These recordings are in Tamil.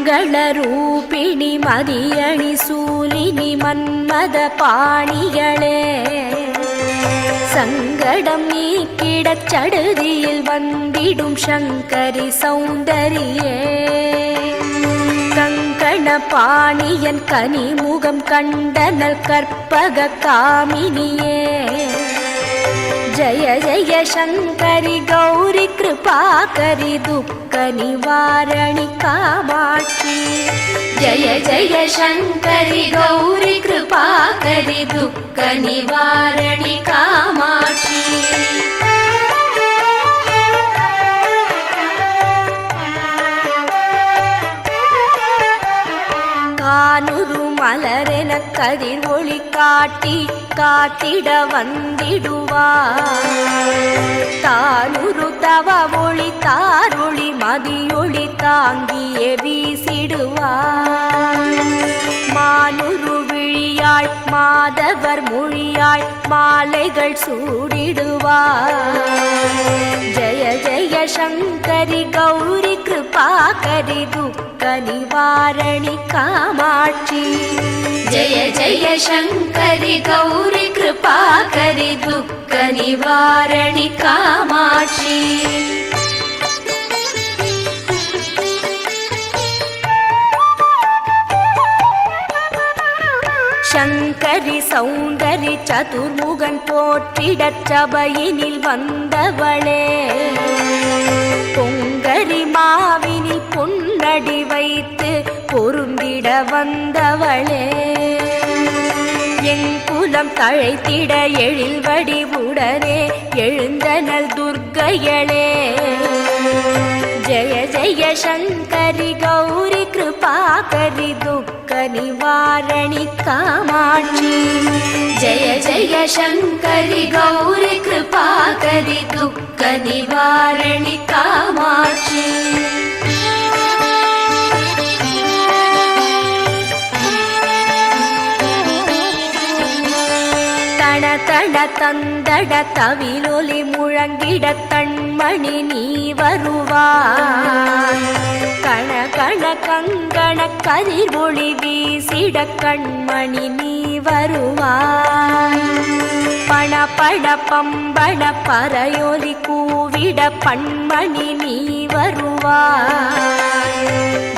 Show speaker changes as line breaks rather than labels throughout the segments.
மங்கள ரூபிணி மதியணி சூலினி மன்மத பாணிகளே சங்கடம் நீக்கிடச் சடுதியில் வந்திடும் சங்கரி சௌந்தரியே கங்கண பாணியன் கனிமுகம் கண்டனல் கற்பக காமினியே जय जय शंकरि गौरी कृपाकरि दुःख निवारणि कामाक्षी जय जय शंकरि गौरी कृपाकरि दुःख निवारणि कामाक्षी கானுரு மலரென கதிர் ஒளி காட்டி காத்திட வந்திடுவார் தானுரு தவ ஒளி தாரொளி மதியொளி தாங்கியே வீசிடுவார் மானுரு விழியாள் மாதவர் மொழியாள் மாலைகள் சூடிடுவார் ஜய ஜய சங்கரி கௌரி கிருபாகரி துக்க நிவாரணி காமாட்சி जय जय शंकरि गौरी कृपाकरि दुःख निवारणि कामाक्षी शंकरि सौंदरि चतुर्मुगन போற்றிடச் சபையினில் வந்தவளே பொங்கரி மாவினில் பொன்னடி வைத்து பொருந்திட வந்தவளே என் குலம் தழைத்திட எழில் வடிவுடனே எழுந்தனல் துர்க்கையளே ஜய ஜய சங்கரி கௌரி கிருபாகரி துக்க நிவாரணி காமாட்சி ஜய ஜய சங்கரி கௌரி கிருபாகரி துக்க நிவாரணி காமாட்சி தட தந்தட தவிலொலி முழங்கிட கண்மணி நீ வருவாய் கண கண கங்கண கதிர் ஒளி வீசிட கண்மணி நீ வருவாய் பண பட பம்பட பறையொலி கூவிட பண்மணி நீ வருவாய்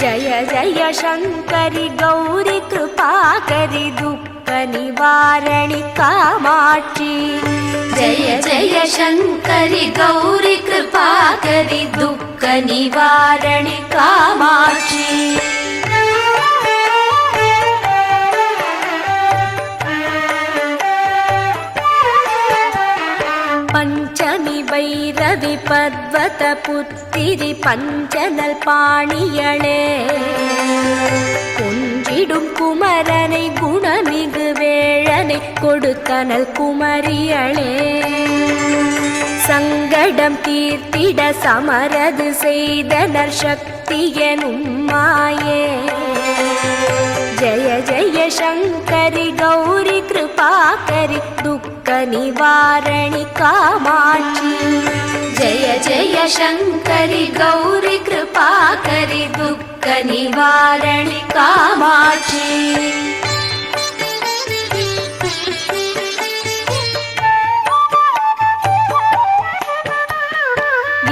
ஜய ஜய சங்கரி கௌரி கிருபாகரி துக்க निवारणि कामाक्षी जय जय शंकरि गौरी कृपाकरि दुःख निवारणि कामाक्षी पंचमी भैरवि पद्वत पुत्तिरि पंचनल पाणियळे குன்றிடும் குமரனை குணமிகு வேழனை கொடுத்தனல் குமரியளே சங்கடம் தீர்த்திட சமரது செய்தனர் சக்தியனும் மாயே ஜய ஜய சங்கரி கௌரி கிருபாகரி துக்க நிவாரணி காமாட்சி जय जय शंकरि गौरी कृपाकरि दुःख निवारणि कामाक्षी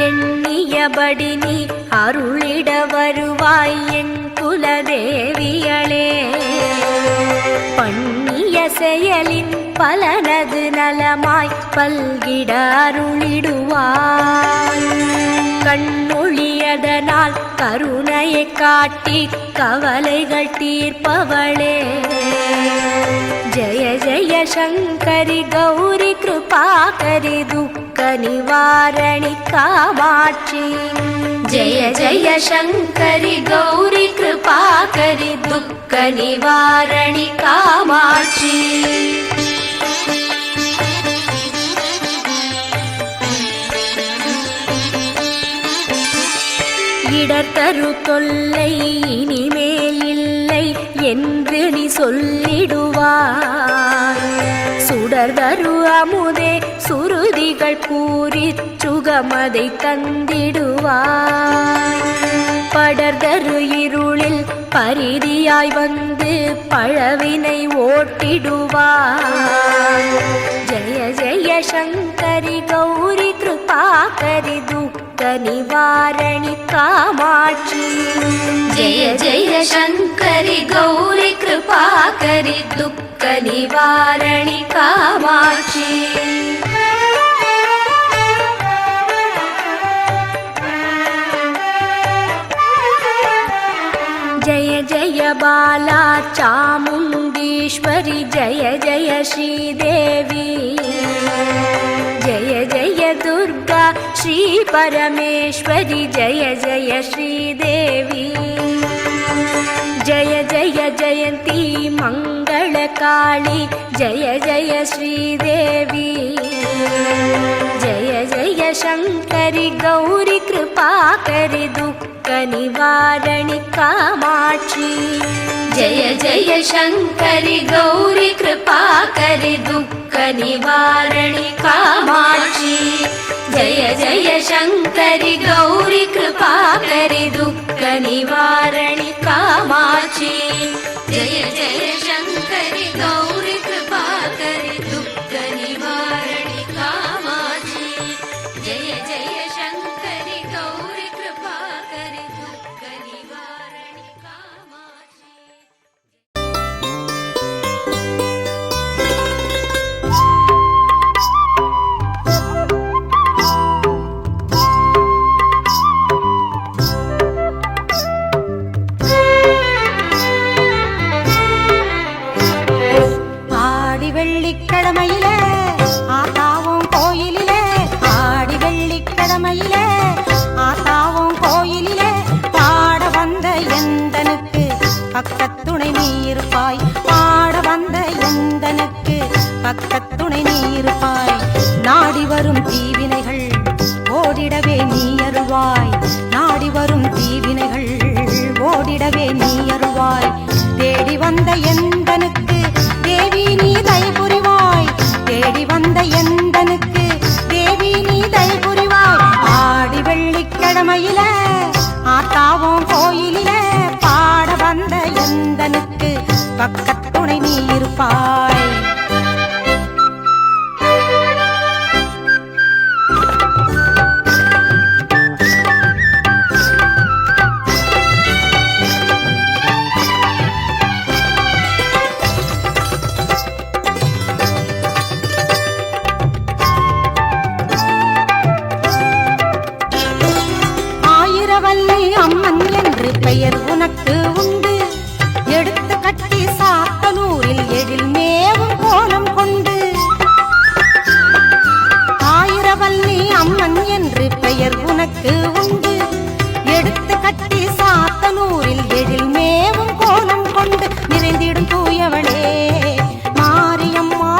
எண்ணியபடி நீ அருளிட வருவாய் என் குலதேவியளே பண்ணிய செயலின் பலனது நலமாய் பல்கிட அருளிடுவாய் கண்ணொழியதனால் கருணையை காட்டி கவலைகள் தீர்ப்பவளே ஜய ஜய சங்கரி கௌரி கிருபாகரி துக்க நிவாரணி காமாட்சி जय जय शंकरि गौरी कृपाकरि दुःख निवारणि कामाक्षी இடர்தரு தொல்லை இனிமேல் இல்லை என்று நீ சொல்லிடுவாய் சுடர்தரு அமுதே சுருதிகள் கூறி சுகமதை தந்திடுவாய் படர்தரு இருளில் பரிதியாய் வந்து பழவினை ஓட்டிடுவார். ஜெய ஜெய சங்கரி கௌரி கிருபாகரி துக்க நிவாரணி காமாட்சி. ஜெய ஜெய சங்கரி கௌரி கிருபாகரி துக்க நிவாரணி காமாட்சி. जय जय बाला चामुण्डीश्वरी जय जय श्रीदेवी. जय जय दुर्गा श्री परमेश्वरी जय जय श्रीदेवी. जय जय जयन्ती मङ्गलकाली जय जय श्रीदेवी. जय जय शङ्करि गौरी कृपाकरि दुःख निवारणि कामाक्षी. जय जय शङ्करि गौरी कृपाकरि दुःख निवारणि कामाक्षी. जय जय शङ्करि गौरी कृपाकरि दुःख निवारणि कामाक्षी. जय जय शङ्करि गौरी कृपाकरि दुःख निवारणि कामाक्षी. जय जय शङ्करि गौरी कृपाकरि दुःख निवारणि कामाक्षी.
ஆடி வெள்ளிக்கிழமையிலே ஆத்தாவும் கோயிலிலே, ஆடி வெள்ளிக்கிழமையிலே ஆத்தாவும் கோயிலிலே பாட வந்த எந்தனுக்கு பக்கத்துணை நீ இருப்பாய். பாட வந்த எந்தனுக்கு பக்கத்துணை நீ இருப்பாய். நாடி வரும் தீவினைகள் ஓடிடவே நீ அருள்வாய். நாடி வரும் தீவினைகள் ஓடிடவே நீ அருள்வாய். தேடி வந்த எந்தனுக்கு தேவி நீ தயை புரிவாய். தேடி வந்த எந்தனுக்கு தேவி நீ தயை புரிவாய். ஆடி வெள்ளிக்கிழமையில ஆத்தாவும் கோயிலிலே பாட வந்த எந்தனுக்கு பக்கத்துணை நீ இருப்பாய். ஆயிரவல்லி அம்மன் என்று பெயர் உனக்கு உண்டு. எடுத்து கட்டி சாத்தனூரில் எழில் மேவும் கோலம் கொண்டு. ஆயிரவல்லி அம்மன் என்று பெயர் உனக்கு உண்டு. எடுத்து கட்டி சாத்தனூரில் எழில் மேவும் கோலம் கொண்டு. நிறைந்திடும் தூயவளே மாரியம்மா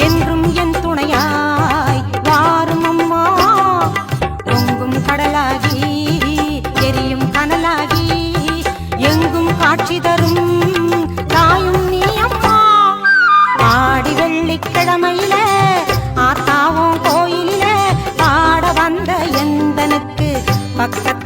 என்றும் என் துணையாய் வாரும் அம்மா. பொங்கும் கடலாகி எரியும் கனலாகி எங்கும் காட்சி தரும் தாயும் நீ அம்மா. ஆடி வெள்ளிக்கிழமையிலே ஆத்தாவும் கோயிலிலே பாட வந்த எந்தனுக்கு பக்கத்து